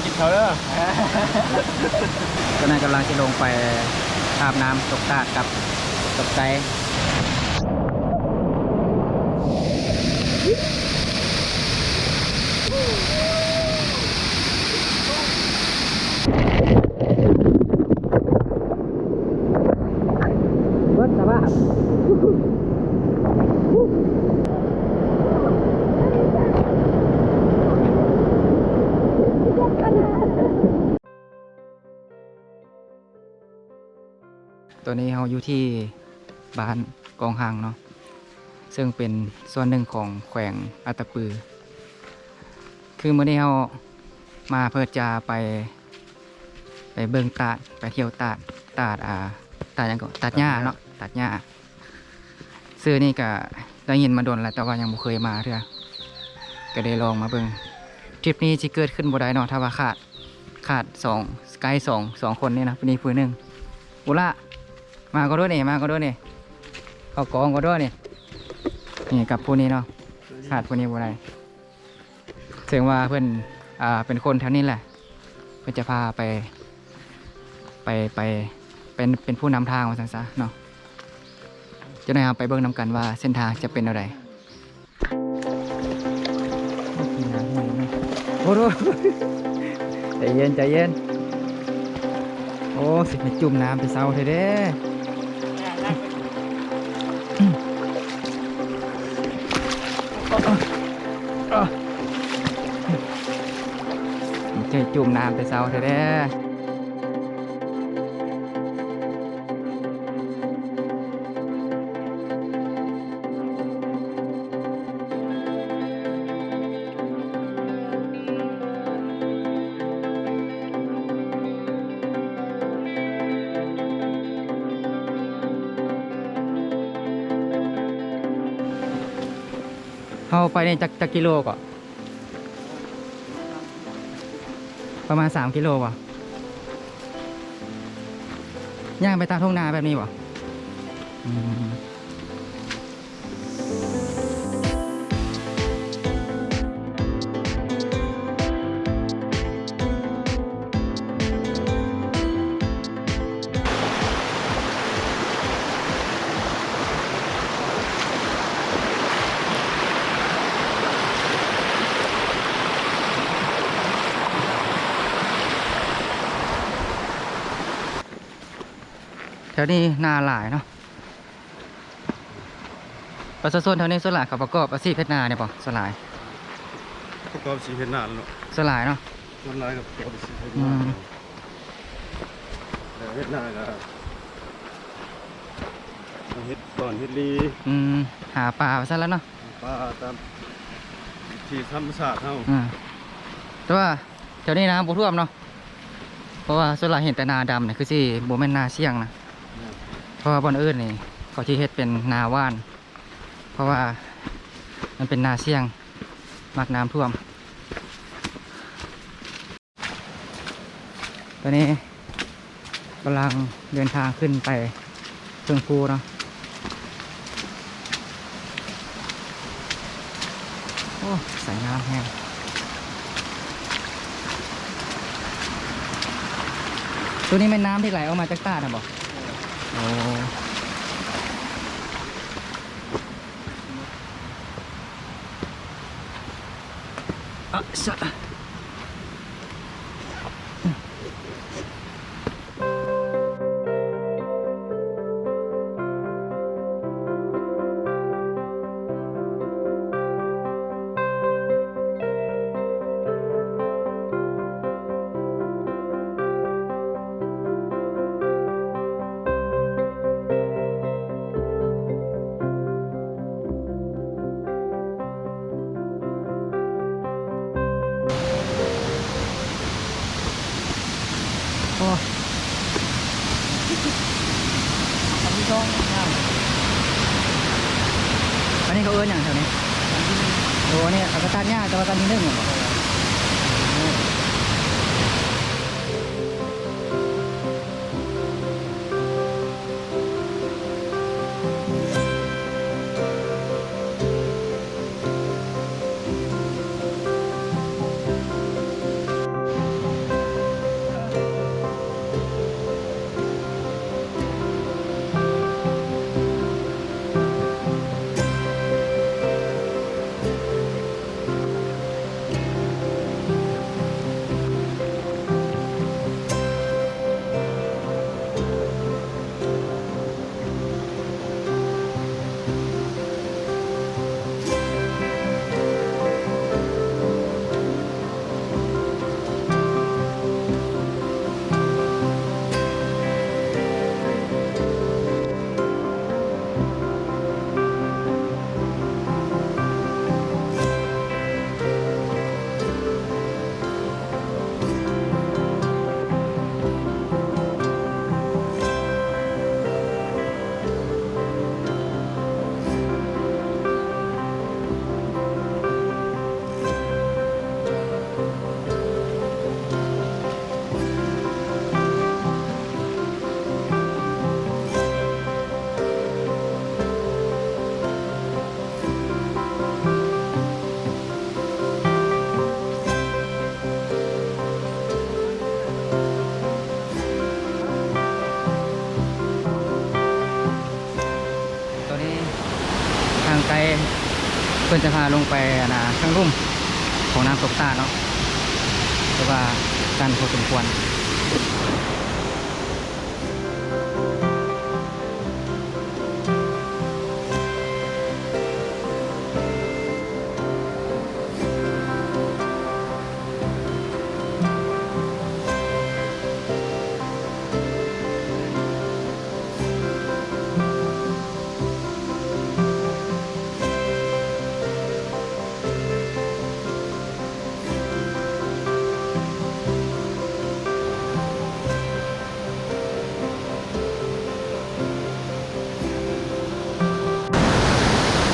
กินเขาเด้อ ก็นั่นกำลังจะลงไปอาบน้ำตกตาดกับตกใจเบิดสภาพตัวนี้เราอยู่ที่บ้านกองหางเนาะซึ่งเป็นส่วนหนึ่งของแขวงอัตตปือคือเมื่อนี้เรามาเพื่อจะไปเบิ่งตาดไปเที่ยวตาดยังก็ตาดหญ้าเนาะตาดหญ้าซื้อนี่ก็ได้ยินมาโดนแล้วแต่ว่ายังไม่เคยมาเถอะก็ได้ลองมาเบิ่งทริปนี้จะเกิดขึ้นบ่ได้เนาะถ้าว่าขาดสกายสองคนนี่นะเป็นอีกผู้หนึ่งบุระมาก็ด้วยนี่เข้ากองก็ด้วยนี่กับผู้นี้เนาะขาดผู้นี้บ่ได้เสียงว่าเพื่อนเป็นคนแถวนี้แหละเพื่อนจะพาไปเป็นผู้นำทางมาซะเนาะจะได้ไปเบิ่งนำกันว่าเส้นทางจะเป็นอะไรโอ้โหใจเย็นโอ้สิไปจุ่มน้ำไปเศร้าเถอะเด้ใจจุ่มน้ำไปเศร้าเถอะเด้เข้าไปในจักกิโลก่อนประมาณ3 กิโลป่ะย่างไปตามทุ่งนาแบบนี้ป่ะแถวนี้นาหลายเนาะประชาชนแถวนี้สลายเขาประกอบอาชีพเพชรนาเนี่ยป่ะสลายประกอบสีเพชรนาเนาะสลายเนาะมันลายกับประกอบสีเพชรนาแต่เพชรนาก็เฮ็ดก่อนเฮ็ดลีหาปลาซะแล้วเนาะปลาตามที่ธรรมชาติเท่าแต่ว่าแถวนี้น้ำบ่ท่วมเนาะเพราะว่าส่วนหลายเห็นแต่นาดำเนี่ยคือสิบ่แม่นนาเสี่ยงนะเพราะว่าบอนอื่นนี่เขาที่เฮ็ดเป็นนาว่านเพราะว่ามันเป็นนาเสี่ยงมักน้ำท่วมตอนนี้กำลังเดินทางขึ้นไปเชิงภูเนาะโอ้ใส่น้ำแห้งตัวนี้เป็นน้ำที่ไหลออกมาจากตาดนะบอกโอ้สะอันนี้เขาเอื้อนอย่างแถวนี้โอ้เนี่ยเขาก็ตัดหญ้าแต่ว่าตัดที่1เหรอ เพื่อนจะพาลงไปข้างรุ่มของน้ำตกตาดเนาะแต่ว่าการพอสมควร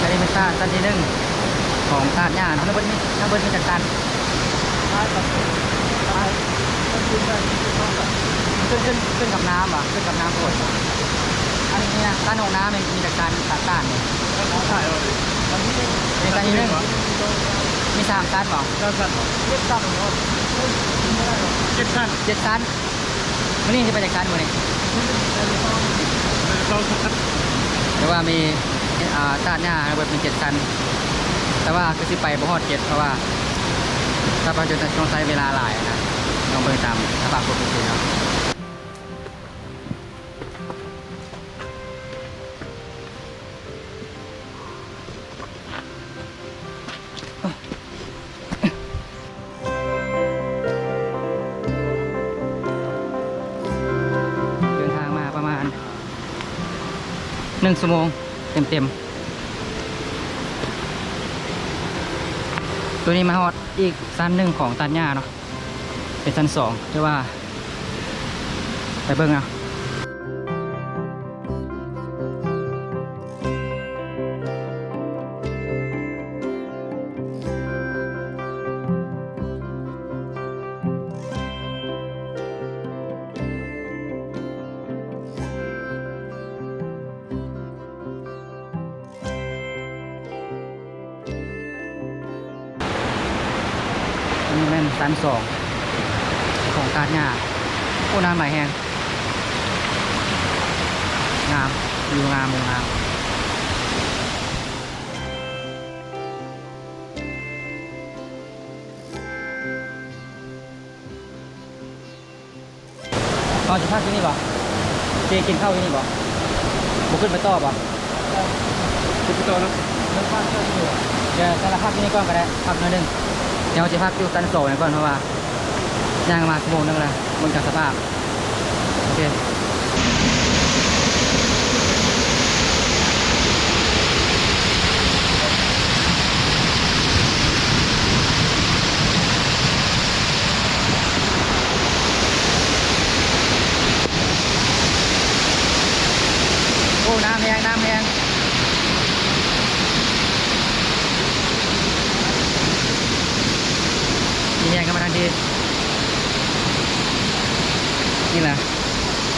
อันนี้เป็นตาดตันที่หนึ่งของตาดหญ้าทั้งเบิดมีจากตันขึ้นกับน้ำอ่ะขึ้นกับน้ำฝนอันนี้นะต้านของน้ำมีจากตันต้านเนี่ยมีตันที่หนึ่งมี3 ตันเปล่า7 ตันวันนี้จะไปจากตันวันนี้แต่ว่ามีต้านหญ้าเบิดเป็น7 ตันแต่ว่าก็สิไปบ่ฮอด7เพราะว่าถ้าเราจะต้องใช้เวลาหลายนะต้องเบิ่งตามสภาพรถจริงๆเนาะเดินทางมาประมาณ1 ชั่วโมงเต็มตัวนี้มาฮอดอีกชั้นหนึ่งของตันหญ้าเนาะเป็นชั้น2แต่ว่าไปเบิ่งเอาอันนี้เป็นชั้น2ของตันหญ้าโอ้น้ำไหลแห้งงามวิวงามมุมงามตอนจะพักที่นี่บ่เจกินข้าวที่นี่บ่บุขึ้นไปต่อบ่ขึ้นไปต่อแล้วเดี๋ยวแต่ละพักที่นี่ก่อนก็ได้พักหน่อยนึงเดี๋ยวจะพักอยู่ชั้น2ก่อนเพราะว่าย่างมาชั่วโมงนึงแล้วมันกับสภาพโอเคโอ้น้ำแห้งมีแห้งกันมาทันทีนี่แหละ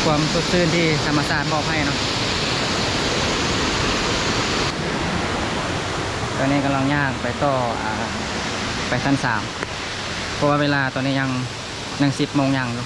ความสดชื่นที่ธรรมชาติมอบให้เนาะตอนนี้กำลังย่างไปต่อไปชั้น3เพราะว่าเวลาตอนนี้ยัง10 โมงย่างอยู่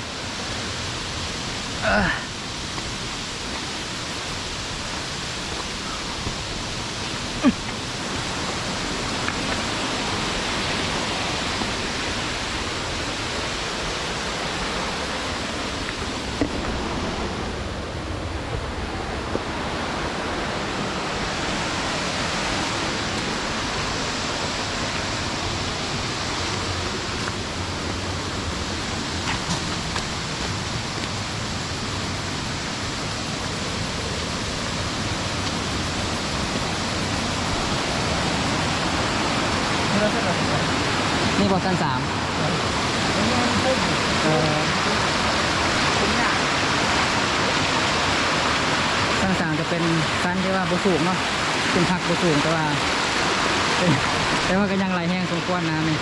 นี่บอชั้น3ชั้น3จะเป็นชั้นที่ว่าบุสูงเนาะเป็นพักบุสูงแต่ว่าก็ยังไหลแห้งสมควรนะนี่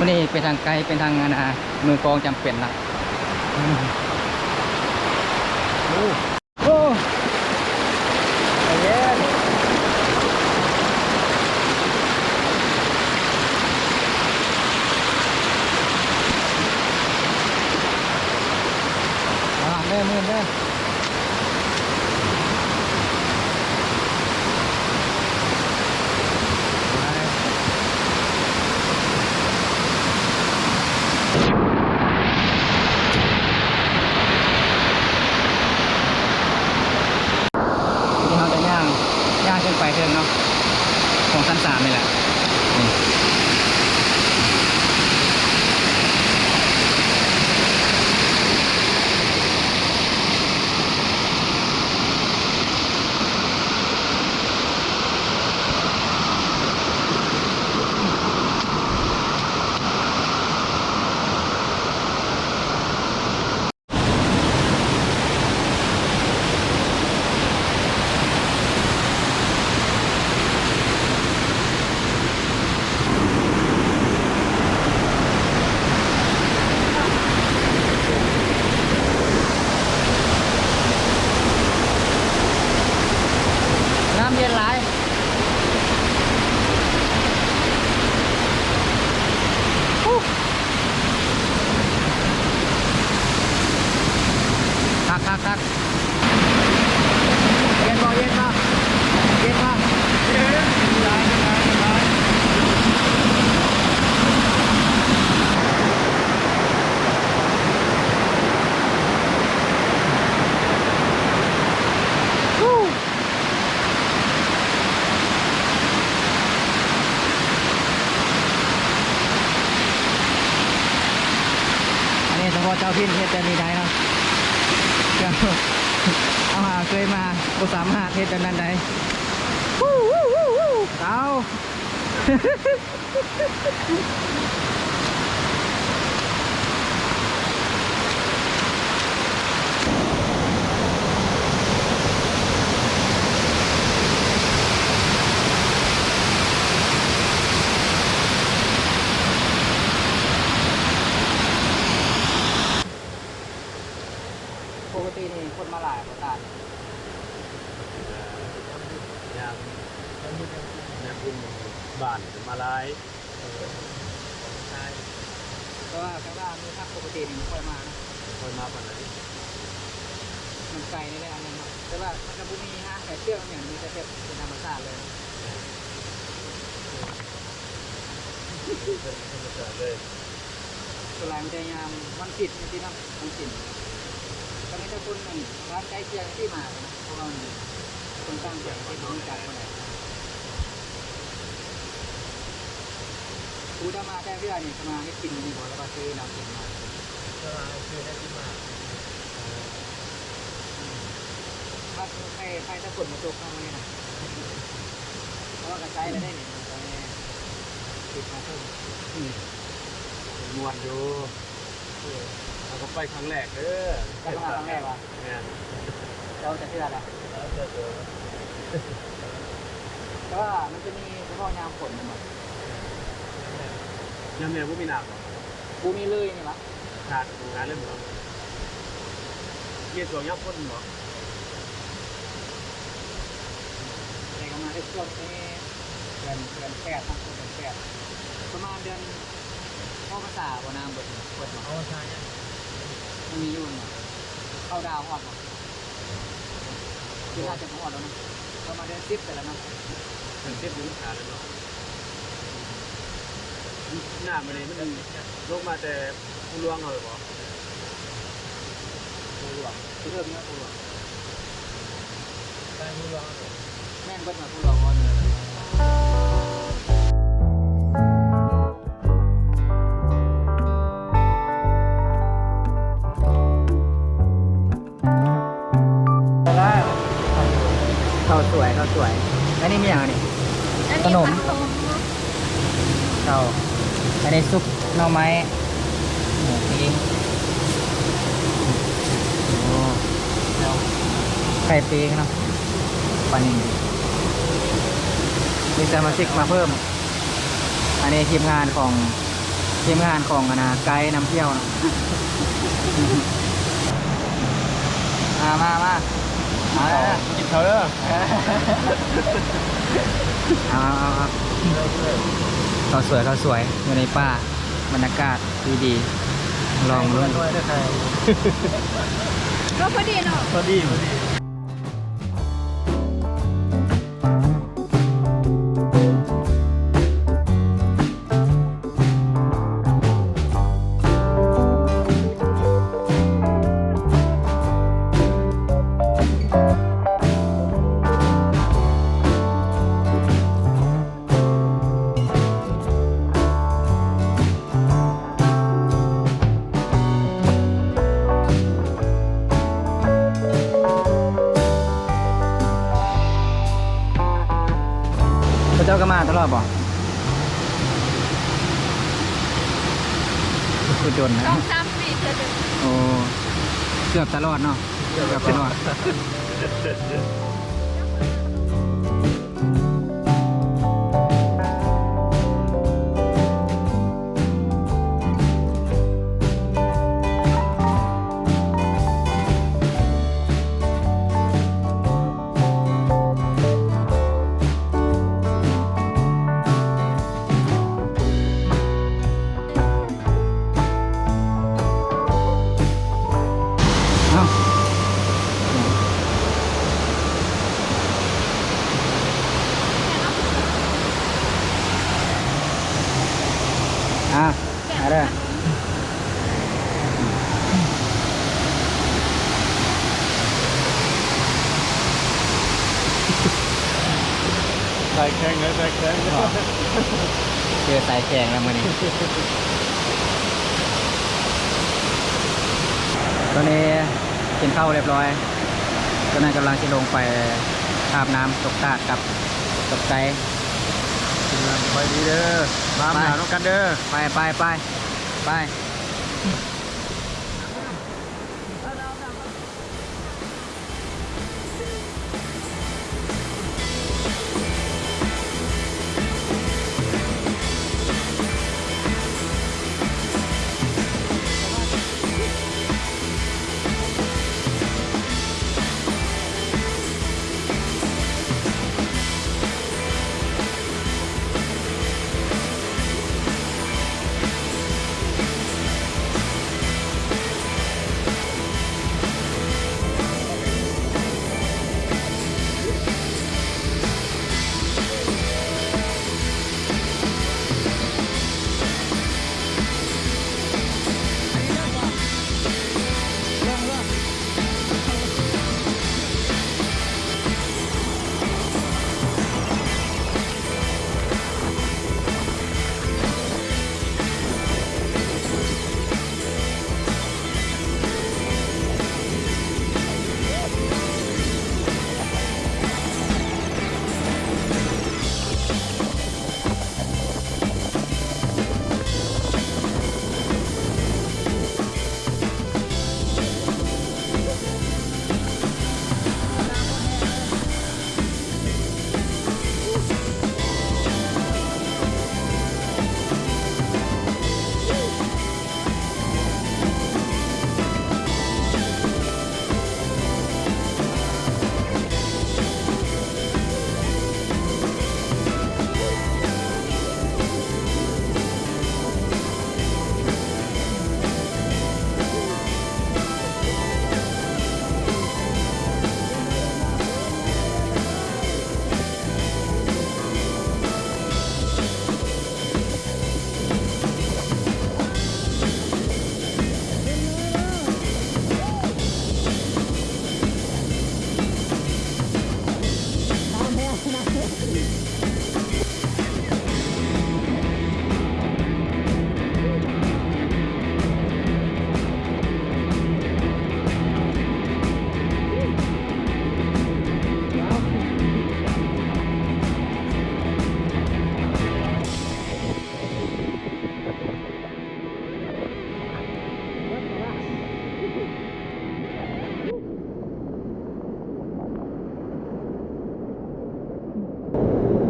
มันนี่เป็นทางไกลเป็นทางมือกองจำเป็นนะโอ้โหใจเย็น โ อเจ้าพินเฮ็ดแต่นี้ได้เนาะเจ้าเอาหาเคยมาบ่สามารถเฮ็ดแบบนั้นได้เอา ปกตินี่คนมาหลายประการ อย่างน้ำบุญบ้านมาลาย ใช่เพราะว่าข้างล่างมีทักปกตินี่ไม่ค่อยมานะ คนมาปันไหน มันไกลนี่แหละอันนั้นเนาะแต่ว่ามันจะบุมีฮะแต่เชือกอย่างนี้จะเป็นธรรมชาติเลย เป็นธรรมชาติเลย ส่วนใหญ่มันจะยามวันปิดจริงๆนะวันปิดก็ไม่ได้คนหนึ่งร้านใกล้เคียงที่มานะเพราะว่าคนตั้งใจที่ต้องการคนไหนกูถ้ามาแค่เพื่อนนี่จะมาให้กินดีกว่าแล้วก็ซื้อน้ำกินมา ก็คือให้ที่มา ถ้าใครถ้าฝนมาตกเข้ามาเนี่ยนะเพราะว่ากระจายแล้วได้เนี่ยมันจะติดมาเพิ่ม มวนอยู่เราก็ไปครั้งแรกเด้อ ไปมาครั้งแรกว่ะ เนี่ย เราจะเชื่อแหละ แล้วเจอตัว แต่ว่ามันจะมีเฉพาะยามฝนมันหมด ยำเนี่ยพวกมีหนักหรอ กูมีเลยนี่วะ ขาดงานเรื่องหรอเกี่ยวกับยักษ์พ่นหรอ แต่ก็มาได้ช่วงนี้เดือน8นะเดือน8ประมาณเดือนพ่อภาษาบนามบทเปิดมา เอาใช่เนี่ย มันมีอยู่เนาะเข้าดาวฮอดเนาะคือน่าจะฮอดแล้วนะประมาณเดือน10แต่แล้วนะ เป็นเทปยุ้งขาเลยเนาะหน้ามันเลยมันลงมาแต่ผู้ลวงเอาหรือเปล่า กูหลวงคือเริ่มเนี้ยกูหลวง ใช่ผู้ลวง แม่นเบิดมากูหลวงฮอดเลยข้าวสวยอันนี้มีอย่างนี้ ขนม ข้าวอันนี้ซุปหน่อไม้หมูปิ้งโอ้แล้วไข่ปิ้งเนาะปลานิ่มมีสมาชิกมาเพิ่ม อันนี้ทีมงานของไกด์นำเที่ยวเนาะ มาเอาเลยนะ กินเขาเด้อ เอาข้าวสวยอยู่ในป่าบรรยากาศดีลองลุ้น ด้วยได้ใคร ก็พอดีเนาะ พอดี พระเจ้าก็มาตลอดบ่คือจนนะ 2-3 ปีเธอจะ โอ้เกือบตลอดเนาะเกือบตลอดเอ้าอะไร ใส่แข้งนะใส่แข้ง เจอสายแข่งแล้วมื้อนี้ ตอนนี้กินข้าวเรียบร้อยตอนนั้นกำลังจะลงไปอาบน้ำตกตาดกับตกใจ ไปดีเด้อมาหาน้องกันเด้อ ไป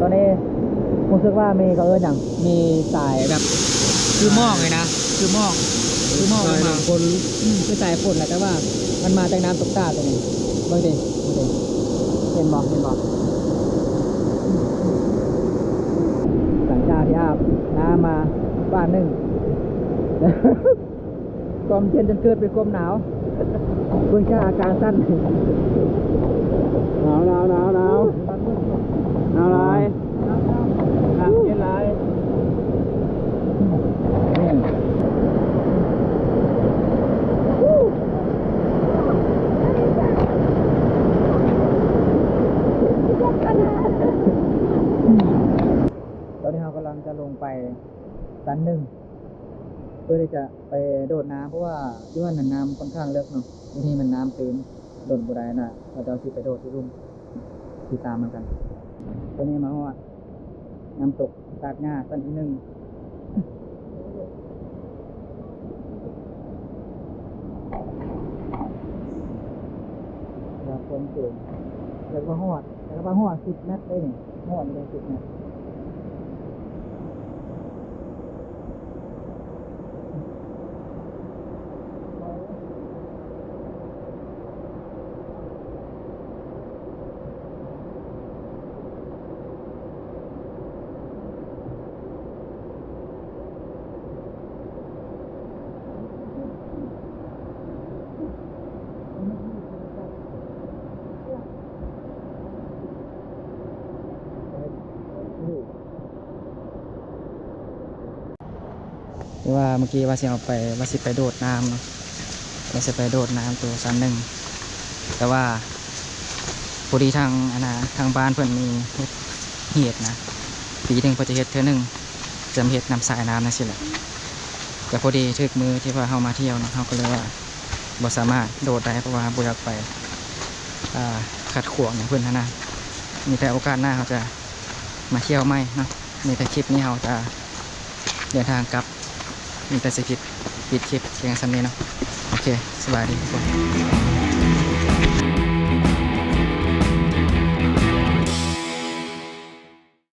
ตอนนี้รู้สึกว่ามีก็อย่างมีสายแบบคือหมอกเลยนะคือหมอกมาคนคือสายฝนแหละแต่ว่ามันมาจากน้ำตกตาตัวนี้เบิ่งดิเห็นบอกหลังจากที่อาบน้ำมาบ้านหนึ่งความเย็นจนเกิดเป็นความหนาวเพิ่งแค่อาการสั้นหนาวอะไรเย็นไรตอนนี้เรากำลังจะลงไปชั้นหนึ่งเพื่อที่จะไปโดดน้ำเพราะว่าที่ว่าน้ำค่อนข้างลึกเนาะที่นี่มันน้ำตื้นโดดบุได้น่ะเราจะไปโดดที่รุ่มที่ตามมันกันตัวนี้มาว่าน้ำตกตาดหน้าชั้นที่หนึ่งแบบคนสูงแล้วก็หอด10 เมตรได้นี่หอดเลย10 เมตรที่ว่าเมื่อกี้ว่าสิเอาไปว่าสิไปโดดน้ำเนาะว่าสิไปโดดน้ำตัวชั้นหนึ่งแต่ว่าพอดีทางบ้านเพื่อนมีเหตุนะปีหนึ่งพอจะเฮ็ดเท่านึงจะเฮ็ดนำสายน้ำนั่นสิแหละแต่พอดีถึกมือที่ว่าเฮามาเที่ยวเนาะเฮาก็เลยว่า บ่สามารถโดดได้เพราะว่าบ่อยากไปขัดขวางอย่างเพื่อนนะมีแต่โอกาสหน้าเขาจะมาเที่ยวไหมเนาะมีแต่คลิปนี้เขาจะเดินทางกลับมีแต่สิปิดคลิปเพียงซ้ำนี้เนาะโอเคสบายดีทุกคน